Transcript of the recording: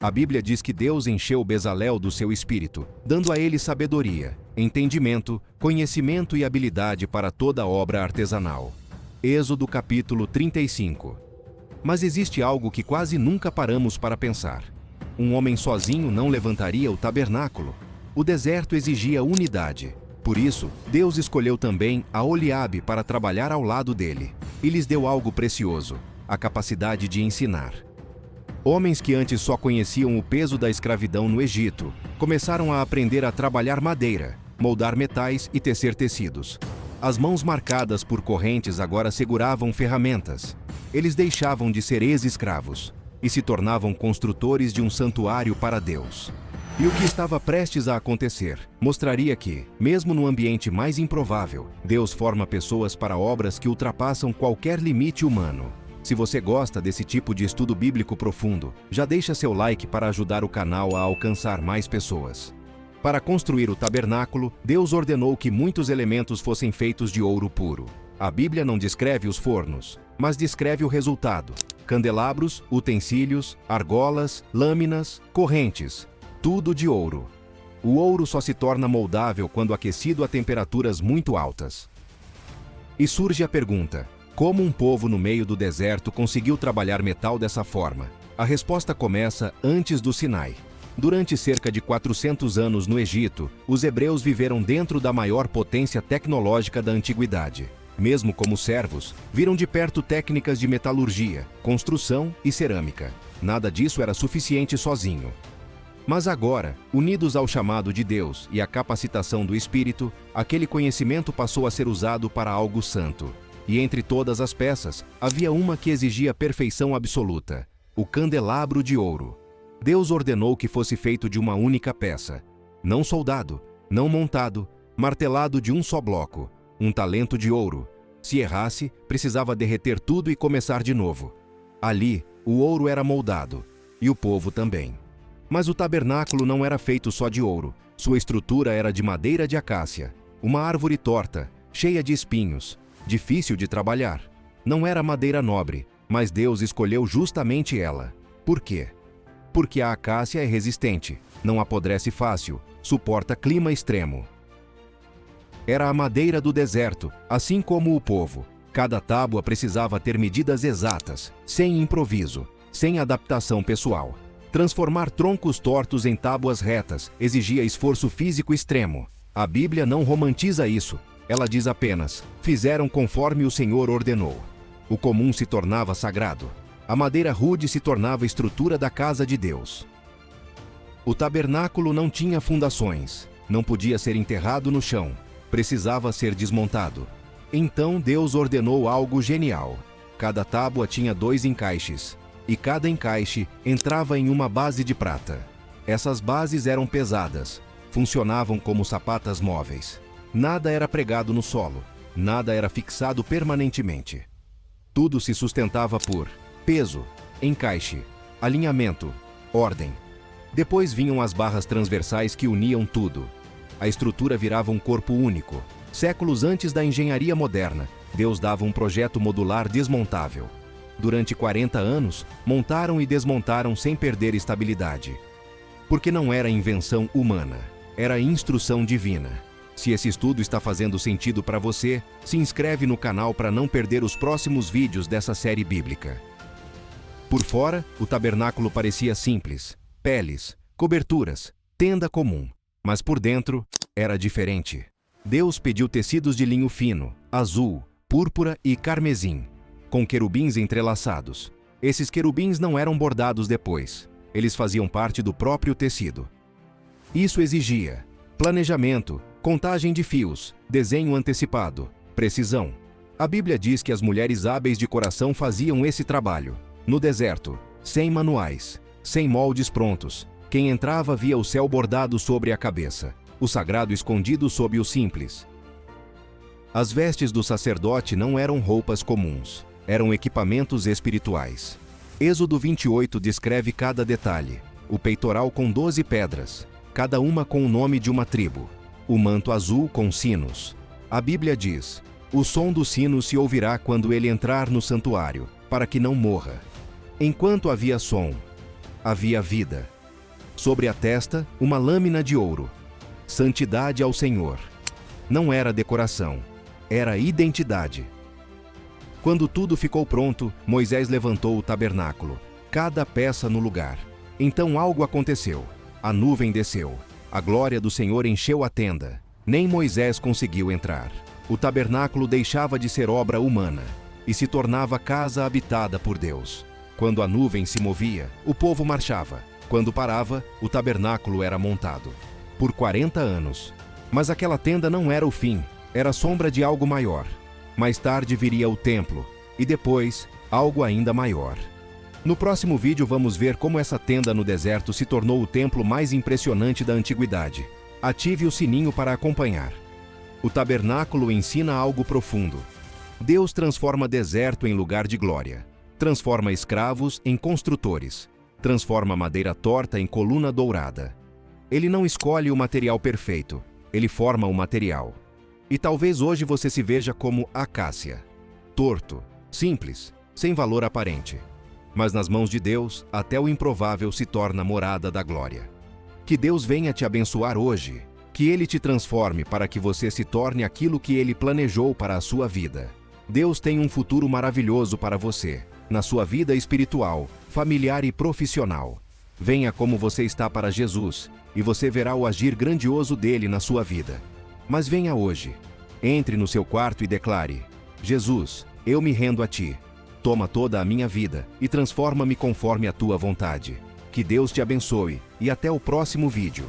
A Bíblia diz que Deus encheu Bezalel do seu espírito, dando a ele sabedoria, entendimento, conhecimento e habilidade para toda obra artesanal. Êxodo capítulo 35. Mas existe algo que quase nunca paramos para pensar. Um homem sozinho não levantaria o tabernáculo. O deserto exigia unidade. Por isso, Deus escolheu também Aholiabe para trabalhar ao lado dele, e lhes deu algo precioso, a capacidade de ensinar. Homens que antes só conheciam o peso da escravidão no Egito, começaram a aprender a trabalhar madeira, moldar metais e tecer tecidos. As mãos marcadas por correntes agora seguravam ferramentas. Eles deixavam de ser ex-escravos e se tornavam construtores de um santuário para Deus. E o que estava prestes a acontecer mostraria que, mesmo no ambiente mais improvável, Deus forma pessoas para obras que ultrapassam qualquer limite humano. Se você gosta desse tipo de estudo bíblico profundo, já deixa seu like para ajudar o canal a alcançar mais pessoas. Para construir o tabernáculo, Deus ordenou que muitos elementos fossem feitos de ouro puro. A Bíblia não descreve os fornos, mas descreve o resultado: candelabros, utensílios, argolas, lâminas, correntes, tudo de ouro. O ouro só se torna moldável quando aquecido a temperaturas muito altas. E surge a pergunta: como um povo no meio do deserto conseguiu trabalhar metal dessa forma? A resposta começa antes do Sinai. Durante cerca de 400 anos no Egito, os hebreus viveram dentro da maior potência tecnológica da antiguidade. Mesmo como servos, viram de perto técnicas de metalurgia, construção e cerâmica. Nada disso era suficiente sozinho. Mas agora, unidos ao chamado de Deus e à capacitação do Espírito, aquele conhecimento passou a ser usado para algo santo. E entre todas as peças, havia uma que exigia perfeição absoluta: o candelabro de ouro. Deus ordenou que fosse feito de uma única peça, não soldado, não montado, martelado de um só bloco, um talento de ouro. Se errasse, precisava derreter tudo e começar de novo. Ali, o ouro era moldado, e o povo também. Mas o tabernáculo não era feito só de ouro. Sua estrutura era de madeira de acácia, uma árvore torta, cheia de espinhos, difícil de trabalhar. Não era madeira nobre, mas Deus escolheu justamente ela. Por quê? Porque a acácia é resistente, não apodrece fácil, suporta clima extremo. Era a madeira do deserto, assim como o povo. Cada tábua precisava ter medidas exatas, sem improviso, sem adaptação pessoal. Transformar troncos tortos em tábuas retas exigia esforço físico extremo. A Bíblia não romantiza isso. Ela diz apenas: fizeram conforme o Senhor ordenou. O comum se tornava sagrado. A madeira rude se tornava a estrutura da casa de Deus. O tabernáculo não tinha fundações, não podia ser enterrado no chão, precisava ser desmontado. Então Deus ordenou algo genial. Cada tábua tinha 2 encaixes, e cada encaixe entrava em uma base de prata. Essas bases eram pesadas, funcionavam como sapatas móveis. Nada era pregado no solo, nada era fixado permanentemente. Tudo se sustentava por peso, encaixe, alinhamento, ordem. Depois vinham as barras transversais que uniam tudo. A estrutura virava um corpo único. Séculos antes da engenharia moderna, Deus dava um projeto modular desmontável. Durante 40 anos, montaram e desmontaram sem perder estabilidade. Porque não era invenção humana, era instrução divina. Se esse estudo está fazendo sentido para você, se inscreve no canal para não perder os próximos vídeos dessa série bíblica. Por fora, o tabernáculo parecia simples: peles, coberturas, tenda comum. Mas por dentro, era diferente. Deus pediu tecidos de linho fino, azul, púrpura e carmesim, com querubins entrelaçados. Esses querubins não eram bordados depois. Eles faziam parte do próprio tecido. Isso exigia planejamento, contagem de fios, desenho antecipado, precisão. A Bíblia diz que as mulheres hábeis de coração faziam esse trabalho. No deserto, sem manuais, sem moldes prontos, quem entrava via o céu bordado sobre a cabeça, o sagrado escondido sob o simples. As vestes do sacerdote não eram roupas comuns, eram equipamentos espirituais. Êxodo 28 descreve cada detalhe: o peitoral com 12 pedras, cada uma com o nome de uma tribo, o manto azul com sinos. A Bíblia diz: o som do sino se ouvirá quando ele entrar no santuário, para que não morra. Enquanto havia som, havia vida. Sobre a testa, uma lâmina de ouro. Santidade ao Senhor. Não era decoração, era identidade. Quando tudo ficou pronto, Moisés levantou o tabernáculo, cada peça no lugar. Então algo aconteceu. A nuvem desceu. A glória do Senhor encheu a tenda. Nem Moisés conseguiu entrar. O tabernáculo deixava de ser obra humana e se tornava casa habitada por Deus. Quando a nuvem se movia, o povo marchava. Quando parava, o tabernáculo era montado. Por 40 anos. Mas aquela tenda não era o fim, era sombra de algo maior. Mais tarde viria o templo, e depois, algo ainda maior. No próximo vídeo vamos ver como essa tenda no deserto se tornou o templo mais impressionante da antiguidade. Ative o sininho para acompanhar. O tabernáculo ensina algo profundo. Deus transforma deserto em lugar de glória. Transforma escravos em construtores. Transforma madeira torta em coluna dourada. Ele não escolhe o material perfeito, ele forma o material. E talvez hoje você se veja como acácia. Torto, simples, sem valor aparente. Mas nas mãos de Deus, até o improvável se torna morada da glória. Que Deus venha te abençoar hoje. Que Ele te transforme para que você se torne aquilo que Ele planejou para a sua vida. Deus tem um futuro maravilhoso para você, na sua vida espiritual, familiar e profissional. Venha como você está para Jesus, e você verá o agir grandioso dele na sua vida. Mas venha hoje. Entre no seu quarto e declare: Jesus, eu me rendo a Ti. Toma toda a minha vida e transforma-me conforme a Tua vontade. Que Deus te abençoe e até o próximo vídeo.